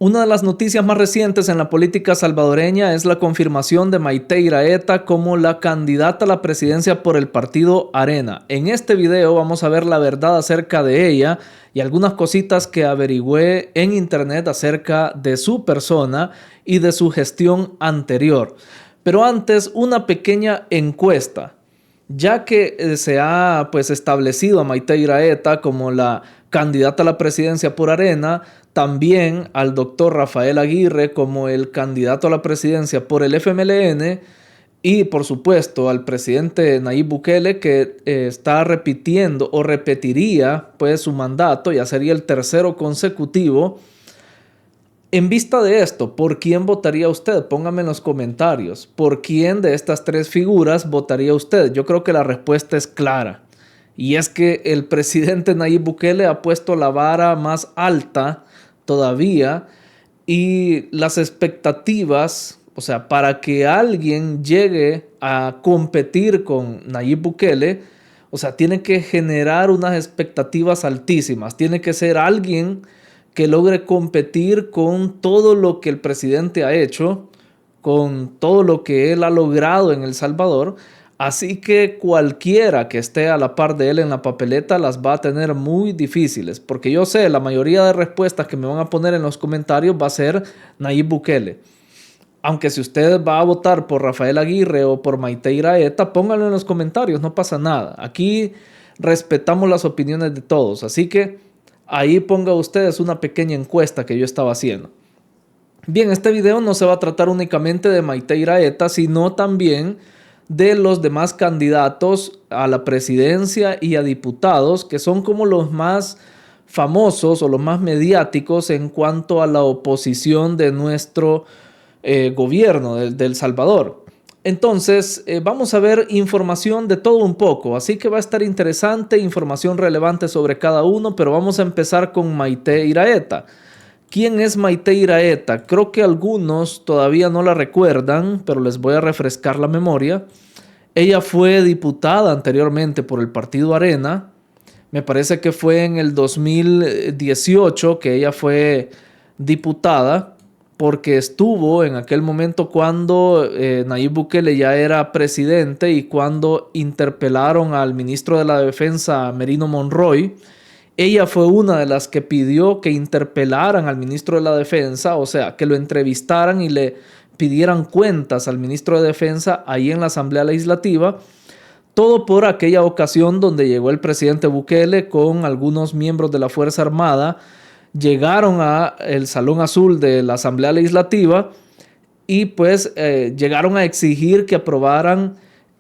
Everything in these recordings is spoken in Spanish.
Una de las noticias más recientes en la política salvadoreña es la confirmación de Maite Iraeta como la candidata a la presidencia por el partido Arena. En este video vamos a ver la verdad acerca de ella y algunas cositas que averigüé en internet acerca de su persona y de su gestión anterior. Pero antes, una pequeña encuesta. Ya que se ha establecido a Maite Iraeta como la candidata a la presidencia por Arena, también al doctor Rafael Aguirre como el candidato a la presidencia por el FMLN y por supuesto al presidente Nayib Bukele que está repitiendo o repetiría pues su mandato, ya sería el tercero consecutivo. En vista de esto, ¿por quién votaría usted? Póngame en los comentarios. ¿Por quién de estas tres figuras votaría usted? Yo creo que la respuesta es clara. Y es que el presidente Nayib Bukele ha puesto la vara más alta todavía y las expectativas, o sea, para que alguien llegue a competir con Nayib Bukele, o sea, tiene que generar unas expectativas altísimas. Tiene que ser alguien que logre competir con todo lo que el presidente ha hecho, con todo lo que él ha logrado en El Salvador. Así que cualquiera que esté a la par de él en la papeleta las va a tener muy difíciles, porque yo sé, la mayoría de respuestas que me van a poner en los comentarios va a ser Nayib Bukele. Aunque si usted va a votar por Rafael Aguirre o por Maite Iraeta, pónganlo en los comentarios, no pasa nada. Aquí respetamos las opiniones de todos, así que ahí ponga ustedes una pequeña encuesta que yo estaba haciendo. Bien, este video no se va a tratar únicamente de Maite Iraeta, sino también de los demás candidatos a la presidencia y a diputados, que son como los más famosos o los más mediáticos en cuanto a la oposición de nuestro gobierno de El Salvador. Entonces, vamos a ver información de todo un poco, así que va a estar interesante, información relevante sobre cada uno, pero vamos a empezar con Maite Iraeta. ¿Quién es Maite Iraeta? Creo que algunos todavía no la recuerdan, pero les voy a refrescar la memoria. Ella fue diputada anteriormente por el partido Arena. Me parece que fue en el 2018 que ella fue diputada, porque estuvo en aquel momento cuando Nayib Bukele ya era presidente y cuando interpelaron al ministro de la Defensa, Merino Monroy. Ella fue una de las que pidió que interpelaran al ministro de la Defensa, o sea, que lo entrevistaran y le pidieran cuentas al ministro de Defensa ahí en la Asamblea Legislativa. Todo por aquella ocasión donde llegó el presidente Bukele con algunos miembros de la Fuerza Armada. Llegaron al Salón Azul de la Asamblea Legislativa y pues llegaron a exigir que aprobaran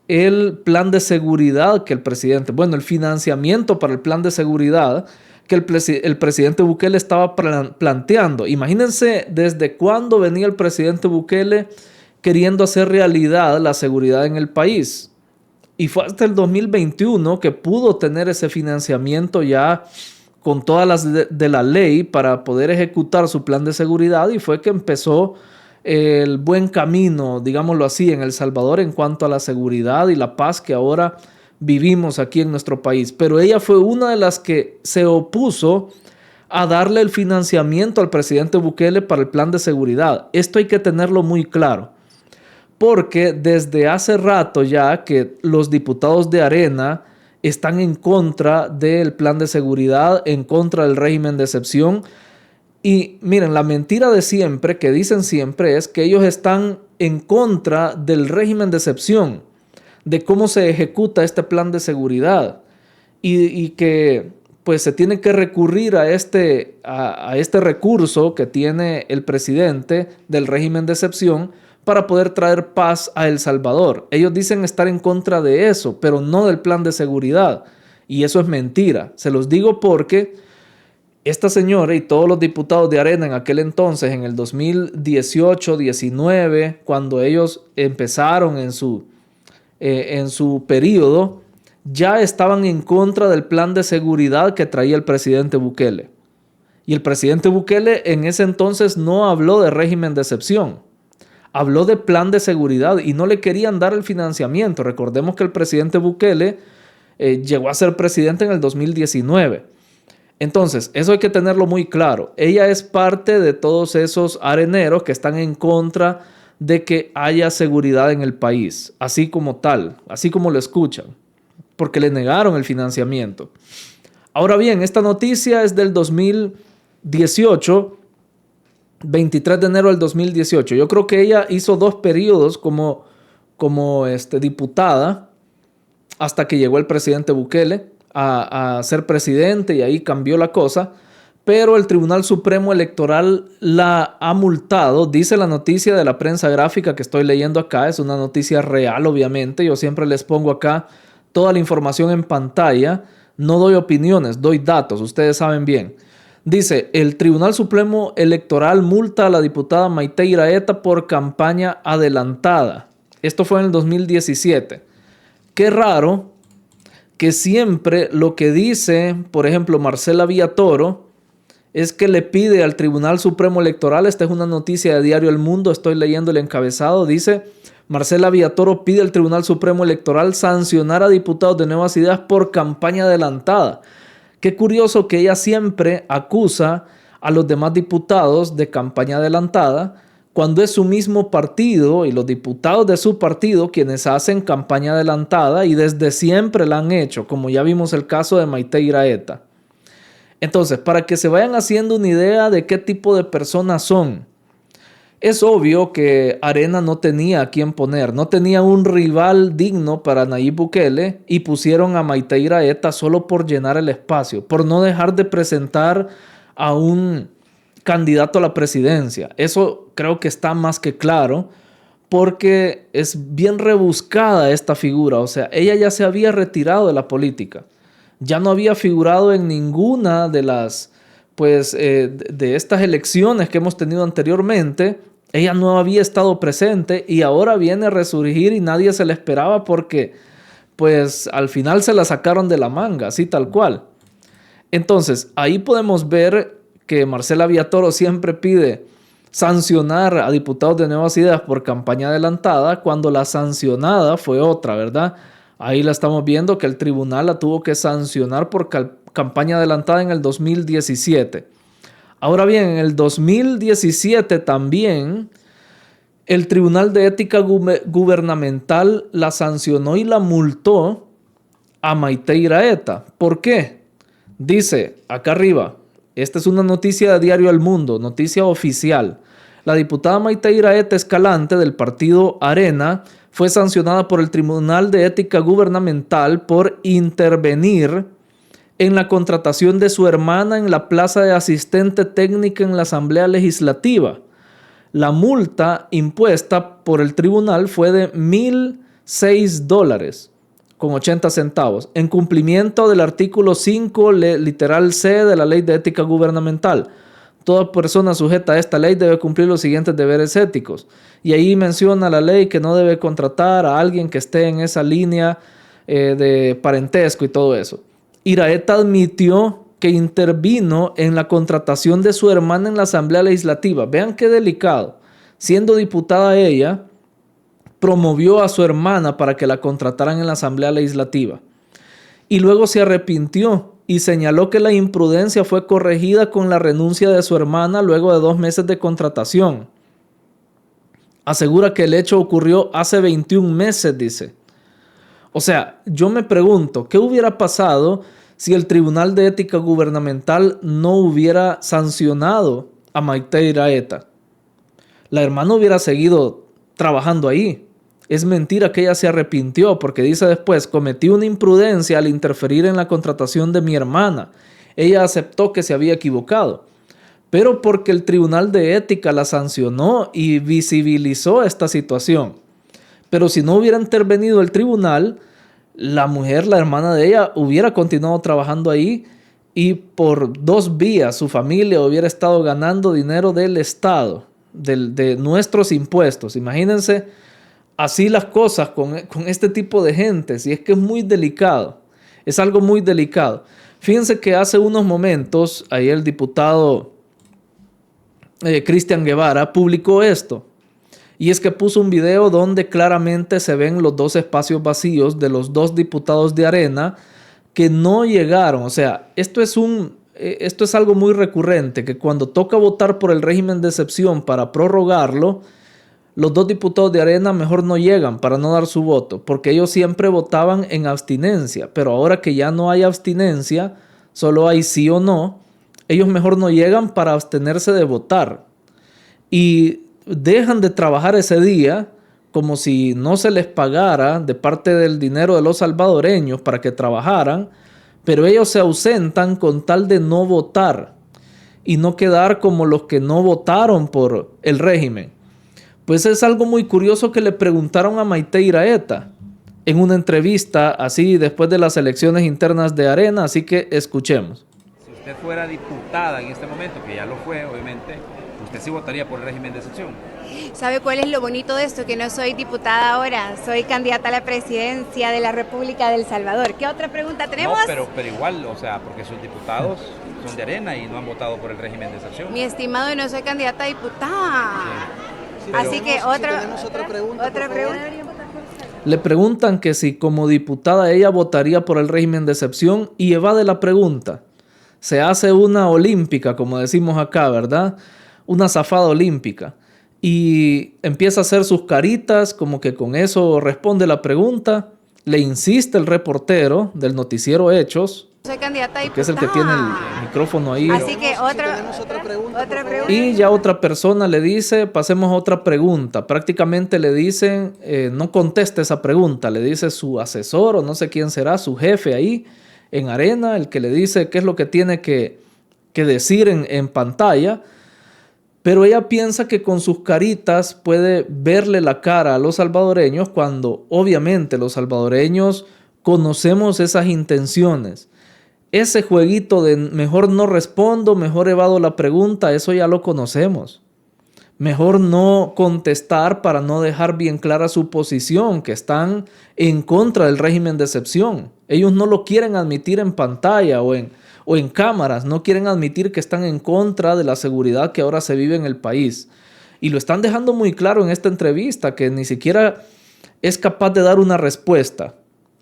el plan de seguridad que el presidente, el financiamiento para el plan de seguridad que el presidente Bukele estaba planteando. Imagínense desde cuándo venía el presidente Bukele queriendo hacer realidad la seguridad en el país. Y fue hasta el 2021 que pudo tener ese financiamiento ya con todas las de la ley para poder ejecutar su plan de seguridad, y fue que empezó el buen camino, digámoslo así, en El Salvador en cuanto a la seguridad y la paz que ahora vivimos aquí en nuestro país. Pero ella fue una de las que se opuso a darle el financiamiento al presidente Bukele para el plan de seguridad. Esto hay que tenerlo muy claro, porque desde hace rato ya que los diputados de Arena están en contra del plan de seguridad, en contra del régimen de excepción. Y miren, la mentira de siempre, que dicen siempre, es que ellos están en contra del régimen de excepción, de cómo se ejecuta este plan de seguridad y que pues se tiene que recurrir a este recurso que tiene el presidente del régimen de excepción para poder traer paz a El Salvador. Ellos dicen estar en contra de eso, pero no del plan de seguridad. Y eso es mentira. Se los digo porque esta señora y todos los diputados de Arena en aquel entonces, en el 2018-19, cuando ellos empezaron en su periodo, ya estaban en contra del plan de seguridad que traía el presidente Bukele. Y el presidente Bukele en ese entonces no habló de régimen de excepción. Habló de plan de seguridad y no le querían dar el financiamiento. Recordemos que el presidente Bukele llegó a ser presidente en el 2019. Entonces, eso hay que tenerlo muy claro. Ella es parte de todos esos areneros que están en contra de que haya seguridad en el país, así como tal, así como lo escuchan, porque le negaron el financiamiento. Ahora bien, esta noticia es del 2018, 23 de enero del 2018. Yo creo que ella hizo 2 periodos como diputada hasta que llegó el presidente Bukele a ser presidente y ahí cambió la cosa. Pero el Tribunal Supremo Electoral la ha multado. Dice la noticia de la prensa gráfica que estoy leyendo acá. Es una noticia real, obviamente. Yo siempre les pongo acá toda la información en pantalla. No doy opiniones, doy datos. Ustedes saben bien. Dice, el Tribunal Supremo Electoral multa a la diputada Maite Iraeta por campaña adelantada. Esto fue en el 2017. Qué raro que siempre lo que dice, por ejemplo, Marcela Villatoro, es que le pide al Tribunal Supremo Electoral, esta es una noticia de Diario El Mundo, estoy leyendo el encabezado, dice, Marcela Villatoro pide al Tribunal Supremo Electoral sancionar a diputados de Nuevas Ideas por campaña adelantada. Qué curioso que ella siempre acusa a los demás diputados de campaña adelantada, cuando es su mismo partido y los diputados de su partido quienes hacen campaña adelantada y desde siempre la han hecho, como ya vimos el caso de Maite Iraeta. Entonces, para que se vayan haciendo una idea de qué tipo de personas son, es obvio que Arena no tenía a quién poner, no tenía un rival digno para Nayib Bukele y pusieron a Maite Iraeta solo por llenar el espacio, por no dejar de presentar a un candidato a la presidencia. Eso creo que está más que claro porque es bien rebuscada esta figura. O sea, ella ya se había retirado de la política. Ya no había figurado en ninguna de las, de estas elecciones que hemos tenido anteriormente. Ella no había estado presente y ahora viene a resurgir y nadie se la esperaba porque, pues, al final se la sacaron de la manga, así tal cual. Entonces, ahí podemos ver que Marcela Villatoro siempre pide sancionar a diputados de Nuevas Ideas por campaña adelantada cuando la sancionada fue otra, ¿verdad? Ahí la estamos viendo que el tribunal la tuvo que sancionar por campaña adelantada en el 2017. Ahora bien, en el 2017 también el Tribunal de Ética Gubernamental la sancionó y la multó a Maite Iraeta. ¿Por qué? Dice acá arriba, esta es una noticia de Diario El Mundo, noticia oficial. La diputada Maite Iraeta Escalante del partido Arena fue sancionada por el Tribunal de Ética Gubernamental por intervenir en la contratación de su hermana en la plaza de asistente técnica en la Asamblea Legislativa. La multa impuesta por el tribunal fue de $1,006.80 en cumplimiento del artículo 5, literal C de la Ley de Ética Gubernamental. Toda persona sujeta a esta ley debe cumplir los siguientes deberes éticos. Y ahí menciona la ley que no debe contratar a alguien que esté en esa línea de parentesco y todo eso. Iraeta admitió que intervino en la contratación de su hermana en la Asamblea Legislativa. Vean qué delicado. Siendo diputada ella, promovió a su hermana para que la contrataran en la Asamblea Legislativa. Y luego se arrepintió y señaló que la imprudencia fue corregida con la renuncia de su hermana luego de 2 meses de contratación. Asegura que el hecho ocurrió hace 21 meses, dice. O sea, yo me pregunto, ¿qué hubiera pasado si el Tribunal de Ética Gubernamental no hubiera sancionado a Maite Iraeta? La hermana hubiera seguido trabajando ahí. Es mentira que ella se arrepintió porque dice después, cometí una imprudencia al interferir en la contratación de mi hermana. Ella aceptó que se había equivocado, pero porque el Tribunal de Ética la sancionó y visibilizó esta situación. Pero si no hubiera intervenido el tribunal, la mujer, la hermana de ella, hubiera continuado trabajando ahí y por 2 vías su familia hubiera estado ganando dinero del Estado, de nuestros impuestos. Imagínense así las cosas con este tipo de gente, si es que es muy delicado, es algo muy delicado. Fíjense que hace unos momentos, ahí el diputado Cristian Guevara publicó esto. Y es que puso un video donde claramente se ven los 2 espacios vacíos de los 2 diputados de Arena que no llegaron. O sea, esto es esto es algo muy recurrente, que cuando toca votar por el régimen de excepción para prorrogarlo, los dos diputados de Arena mejor no llegan para no dar su voto, porque ellos siempre votaban en abstinencia, pero ahora que ya no hay abstinencia, solo hay sí o no, ellos mejor no llegan para abstenerse de votar y dejan de trabajar ese día como si no se les pagara de parte del dinero de los salvadoreños para que trabajaran, pero ellos se ausentan con tal de no votar y no quedar como los que no votaron por el régimen. Pues es algo muy curioso que le preguntaron a Maite Iraeta en una entrevista así después de las elecciones internas de Arena, así que escuchemos. Si usted fuera diputada en este momento, que ya lo fue, obviamente, usted sí votaría por el régimen de excepción. ¿Sabe cuál es lo bonito de esto? Que no soy diputada ahora, soy candidata a la presidencia de la República del Salvador. ¿Qué otra pregunta tenemos? No, pero igual, o sea, porque sus diputados son de Arena y no han votado por el régimen de excepción. Mi estimado, no soy candidata a diputada. Sí. Así que otra pregunta. Le preguntan que si como diputada ella votaría por el régimen de excepción y evade la pregunta. Se hace una olímpica, como decimos acá, ¿verdad? Una zafada olímpica. Y empieza a hacer sus caritas, como que con eso responde la pregunta. Le insiste el reportero del noticiero Hechos, Soy candidata a diputada. que es el que tiene el micrófono ahí. Así que otra pregunta. Y ya otra persona le dice, pasemos a otra pregunta. Prácticamente le dicen, no conteste esa pregunta. Le dice su asesor o no sé quién será, su jefe ahí en Arena, el que le dice qué es lo que tiene que decir en pantalla. Pero ella piensa que con sus caritas puede verle la cara a los salvadoreños cuando obviamente los salvadoreños conocemos esas intenciones. Ese jueguito de mejor no respondo, mejor evado la pregunta, eso ya lo conocemos. Mejor no contestar para no dejar bien clara su posición, que están en contra del régimen de excepción. Ellos no lo quieren admitir en pantalla o en cámaras, no quieren admitir que están en contra de la seguridad que ahora se vive en el país. Y lo están dejando muy claro en esta entrevista, que ni siquiera es capaz de dar una respuesta.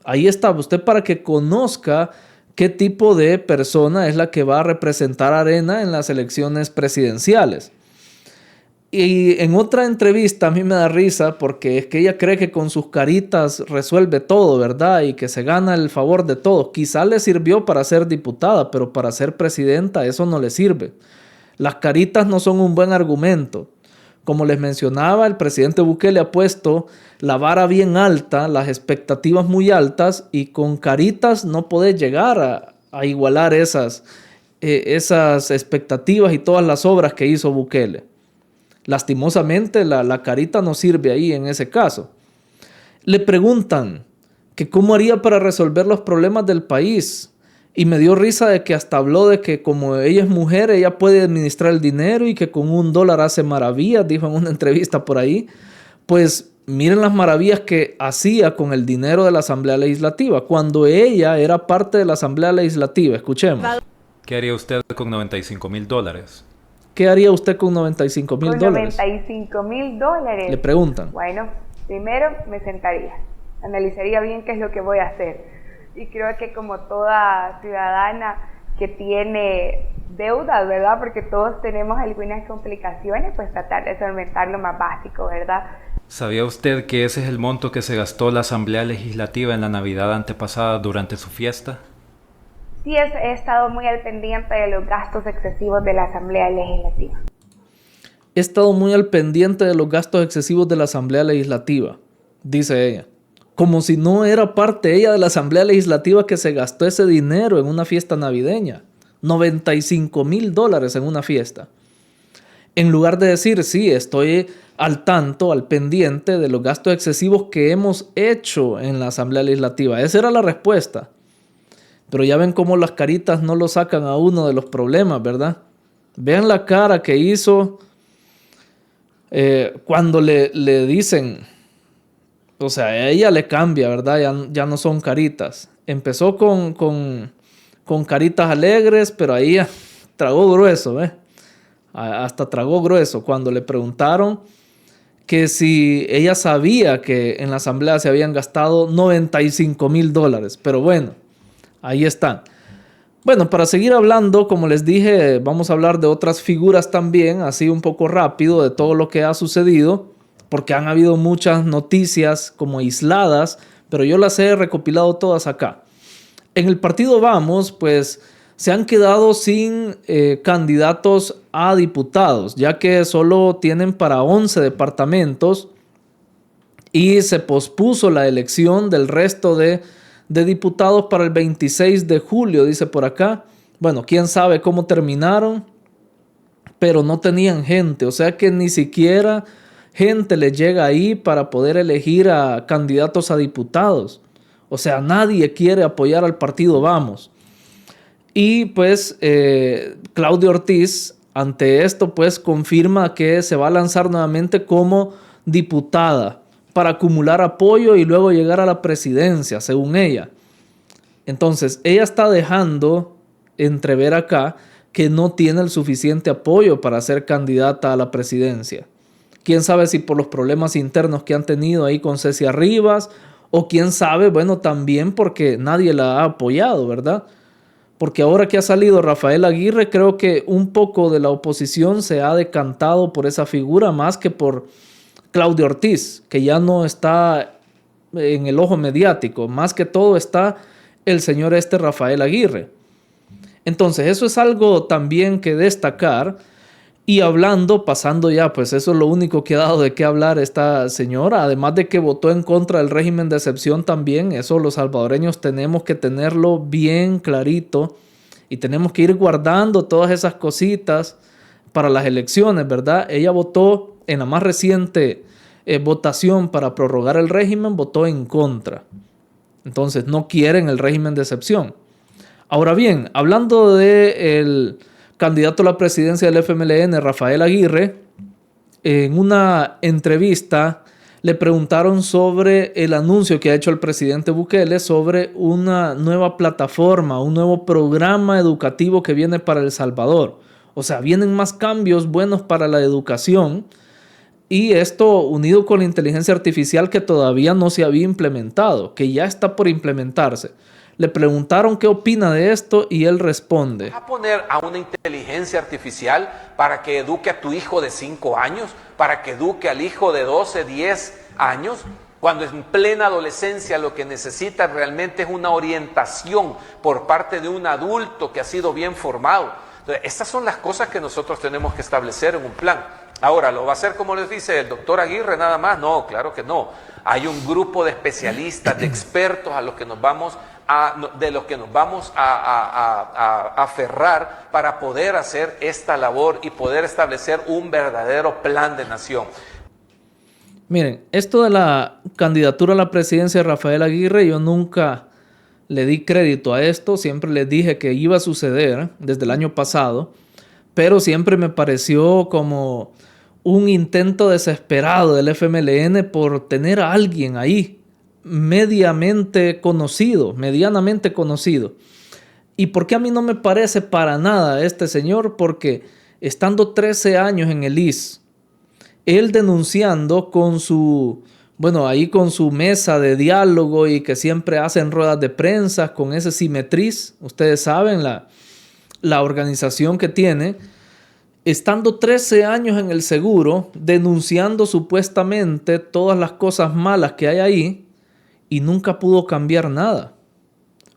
Ahí está, usted para que conozca qué tipo de persona es la que va a representar a Arena en las elecciones presidenciales. Y en otra entrevista a mí me da risa porque es que ella cree que con sus caritas resuelve todo, ¿verdad? Y que se gana el favor de todos. Quizá le sirvió para ser diputada, pero para ser presidenta eso no le sirve. Las caritas no son un buen argumento. Como les mencionaba, el presidente Bukele ha puesto la vara bien alta, las expectativas muy altas, y con caritas no podés llegar a igualar esas expectativas y todas las obras que hizo Bukele. Lastimosamente la carita no sirve ahí en ese caso. Le preguntan que cómo haría para resolver los problemas del país. Y me dio risa de que hasta habló de que como ella es mujer, ella puede administrar el dinero y que con $1 hace maravillas, dijo en una entrevista por ahí. Pues miren las maravillas que hacía con el dinero de la Asamblea Legislativa, cuando ella era parte de la Asamblea Legislativa. Escuchemos. ¿Qué haría usted con $95,000? ¿Qué haría usted con $95,000? Con $95,000. Le preguntan. Bueno, primero me sentaría, analizaría bien qué es lo que voy a hacer. Y creo que como toda ciudadana que tiene deudas, ¿verdad? Porque todos tenemos algunas complicaciones, pues tratar de solventar lo más básico, ¿verdad? ¿Sabía usted que ese es el monto que se gastó la Asamblea Legislativa en la Navidad antepasada durante su fiesta? Sí, he estado muy al pendiente de los gastos excesivos de la Asamblea Legislativa. He estado muy al pendiente de los gastos excesivos de la Asamblea Legislativa, dice ella. Como si no era parte ella de la Asamblea Legislativa que se gastó ese dinero en una fiesta navideña. $95,000 en una fiesta. En lugar de decir, sí, estoy al tanto, al pendiente de los gastos excesivos que hemos hecho en la Asamblea Legislativa. Esa era la respuesta. Pero ya ven cómo las caritas no lo sacan a uno de los problemas, ¿verdad? Vean la cara que hizo cuando le dicen, o sea, a ella le cambia, ¿verdad? Ya no son caritas. Empezó con caritas alegres, pero ahí tragó grueso, ¿eh? Hasta tragó grueso cuando le preguntaron que si ella sabía que en la asamblea se habían gastado $95,000. Pero bueno, ahí están. Bueno, para seguir hablando, como les dije, vamos a hablar de otras figuras también, así un poco rápido, de todo lo que ha sucedido, porque han habido muchas noticias como aisladas, pero yo las he recopilado todas acá. En el partido Vamos, pues se han quedado sin candidatos a diputados, ya que solo tienen para 11 departamentos y se pospuso la elección del resto de diputados para el 26 de julio, dice por acá. Bueno, quién sabe cómo terminaron, pero no tenían gente, o sea que ni siquiera gente les llega ahí para poder elegir a candidatos a diputados. O sea, nadie quiere apoyar al partido Vamos. Y pues Claudia Ortiz, ante esto, pues confirma que se va a lanzar nuevamente como diputada para acumular apoyo y luego llegar a la presidencia, según ella. Entonces, ella está dejando entrever acá que no tiene el suficiente apoyo para ser candidata a la presidencia. Quién sabe si por los problemas internos que han tenido ahí con Cecia Rivas, o quién sabe, bueno, también porque nadie la ha apoyado, ¿verdad? Porque ahora que ha salido Rafael Aguirre, creo que un poco de la oposición se ha decantado por esa figura más que por Claudia Ortiz, que ya no está en el ojo mediático. Más que todo está el señor Rafael Aguirre. Entonces, eso es algo también que destacar. Y hablando, pasando ya, pues eso es lo único que ha dado de qué hablar esta señora. Además de que votó en contra del régimen de excepción también. Eso los salvadoreños tenemos que tenerlo bien clarito. Y tenemos que ir guardando todas esas cositas para las elecciones, ¿verdad? Ella votó en la más reciente votación para prorrogar el régimen, votó en contra. Entonces no quieren el régimen de excepción. Ahora bien, hablando del candidato a la presidencia del FMLN, Rafael Aguirre, en una entrevista le preguntaron sobre el anuncio que ha hecho el presidente Bukele sobre una nueva plataforma, un nuevo programa educativo que viene para El Salvador. O sea, vienen más cambios buenos para la educación y esto unido con la inteligencia artificial que todavía no se había implementado, que ya está por implementarse. Le preguntaron qué opina de esto y él responde. ¿Vas a poner a una inteligencia artificial para que eduque a tu hijo de 5 años? ¿Para que eduque al hijo de 12, 10 años? Cuando en plena adolescencia lo que necesita realmente es una orientación por parte de un adulto que ha sido bien formado. Entonces, estas son las cosas que nosotros tenemos que establecer en un plan. Ahora, ¿lo va a hacer como les dice el doctor Aguirre nada más? No, claro que no. Hay un grupo de especialistas, de expertos a los que nos vamos a aferrar para poder hacer esta labor y poder establecer un verdadero plan de nación. Miren, esto de la candidatura a la presidencia de Rafael Aguirre, yo nunca le di crédito a esto, siempre les dije que iba a suceder desde el año pasado, pero siempre me pareció como un intento desesperado del FMLN por tener a alguien ahí medianamente conocido. ¿Y por qué a mí no me parece para nada este señor? Porque estando 13 años en el IS, él denunciando con su mesa de diálogo y que siempre hacen ruedas de prensa con ese Simetriz, ustedes saben la organización que tiene, estando 13 años en el seguro, denunciando supuestamente todas las cosas malas que hay ahí, y nunca pudo cambiar nada.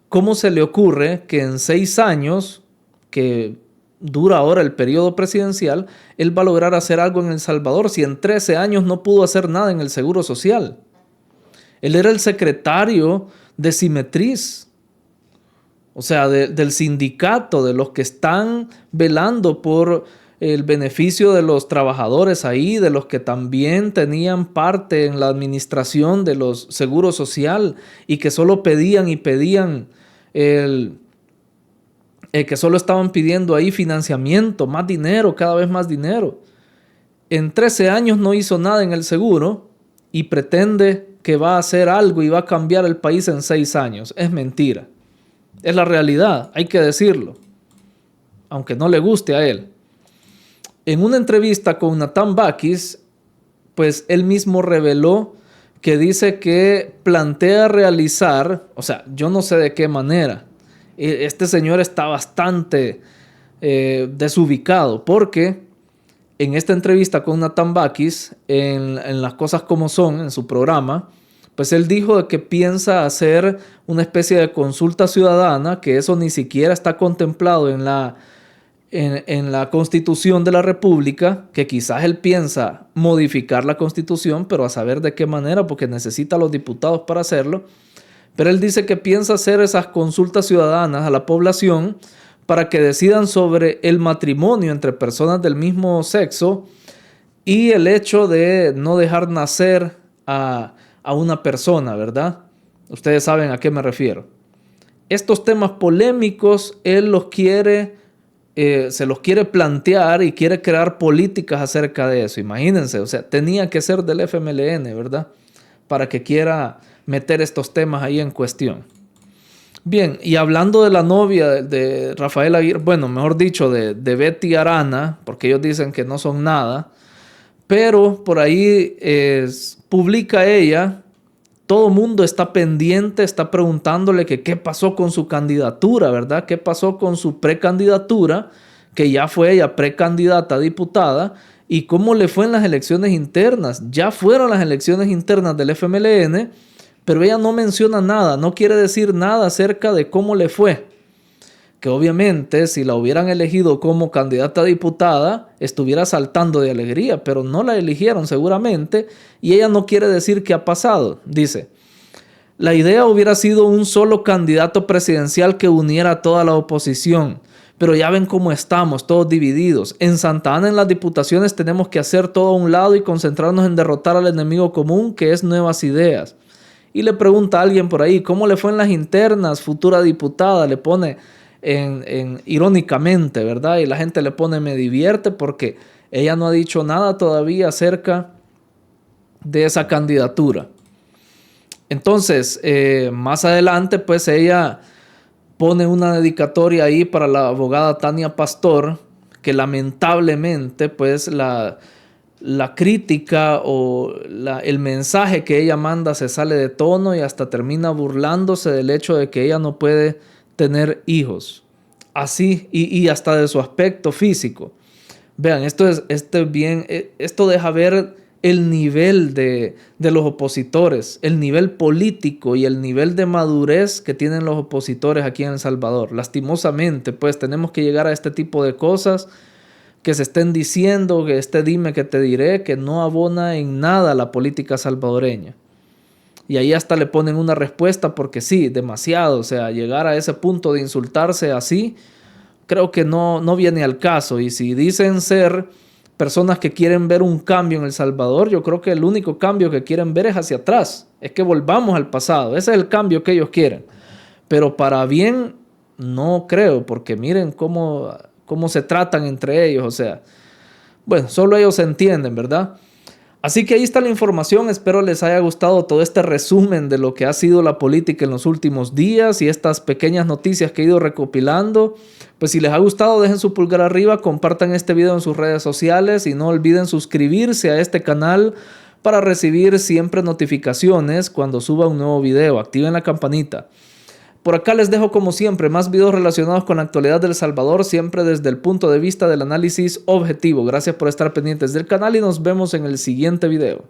¿Cómo se le ocurre que en 6 años, que dura ahora el periodo presidencial, él va a lograr hacer algo en El Salvador si en 13 años no pudo hacer nada en el Seguro Social? Él era el secretario de Simetriz, o sea, del sindicato, de los que están velando por el beneficio de los trabajadores ahí, de los que también tenían parte en la administración de los seguros social y que solo pedían que solo estaban pidiendo ahí financiamiento, más dinero, cada vez más dinero. En 13 años no hizo nada en el seguro y pretende que va a hacer algo y va a cambiar el país en 6 años. Es mentira. Es la realidad, hay que decirlo, aunque no le guste a él. En una entrevista con Natán Bakis, pues él mismo reveló que dice que plantea realizar, o sea, yo no sé de qué manera, este señor está bastante desubicado, porque en esta entrevista con Nathan Bakis, en Las Cosas Como Son, en su programa, pues él dijo de que piensa hacer una especie de consulta ciudadana, que eso ni siquiera está contemplado en la Constitución de la República, que quizás él piensa modificar la Constitución, pero a saber de qué manera, porque necesita a los diputados para hacerlo. Pero él dice que piensa hacer esas consultas ciudadanas a la población para que decidan sobre el matrimonio entre personas del mismo sexo y el hecho de no dejar nacer a una persona, ¿verdad? Ustedes saben a qué me refiero. Estos temas polémicos, él se los quiere plantear y quiere crear políticas acerca de eso. Imagínense, o sea, tenía que ser del FMLN, ¿verdad? Para que quiera meter estos temas ahí en cuestión. Bien, y hablando de la novia de Rafael Aguirre, bueno, mejor dicho, de Betty Arana, porque ellos dicen que no son nada, pero por ahí publica ella, todo mundo está pendiente, está preguntándole que qué pasó con su candidatura, ¿verdad? ¿Qué pasó con su precandidatura, que ya fue ella precandidata a diputada, y cómo le fue en las elecciones internas? Ya fueron las elecciones internas del FMLN, pero ella no menciona nada, no quiere decir nada acerca de cómo le fue. Que obviamente si la hubieran elegido como candidata a diputada, estuviera saltando de alegría, pero no la eligieron seguramente y ella no quiere decir qué ha pasado. Dice, la idea hubiera sido un solo candidato presidencial que uniera a toda la oposición, pero ya ven cómo estamos, todos divididos. En Santa Ana, en las diputaciones, tenemos que hacer todo a un lado y concentrarnos en derrotar al enemigo común, que es Nuevas Ideas. Y le pregunta a alguien por ahí, ¿cómo le fue en las internas, futura diputada? Le pone irónicamente, ¿verdad? Y la gente le pone me divierte porque ella no ha dicho nada todavía acerca de esa candidatura. Entonces, más adelante, pues ella pone una dedicatoria ahí para la abogada Tania Pastor, que lamentablemente, pues la crítica o el mensaje que ella manda se sale de tono y hasta termina burlándose del hecho de que ella no puede tener hijos. Así, y hasta de su aspecto físico. Vean, esto deja ver el nivel de los opositores, el nivel político y el nivel de madurez que tienen los opositores aquí en El Salvador. Lastimosamente, pues tenemos que llegar a este tipo de cosas que se estén diciendo, que dime que te diré, que no abona en nada la política salvadoreña. Y ahí hasta le ponen una respuesta porque sí, demasiado. O sea, llegar a ese punto de insultarse así, creo que no viene al caso. Y si dicen ser personas que quieren ver un cambio en El Salvador, yo creo que el único cambio que quieren ver es hacia atrás. Es que volvamos al pasado. Ese es el cambio que ellos quieren. Pero para bien, no creo, porque miren cómo se tratan entre ellos. O sea, bueno, solo ellos se entienden, ¿verdad? Así que ahí está la información. Espero les haya gustado todo este resumen de lo que ha sido la política en los últimos días y estas pequeñas noticias que he ido recopilando. Pues si les ha gustado, dejen su pulgar arriba, compartan este video en sus redes sociales y no olviden suscribirse a este canal para recibir siempre notificaciones cuando suba un nuevo video. Activen la campanita. Por acá les dejo como siempre más videos relacionados con la actualidad de El Salvador, siempre desde el punto de vista del análisis objetivo. Gracias por estar pendientes del canal y nos vemos en el siguiente video.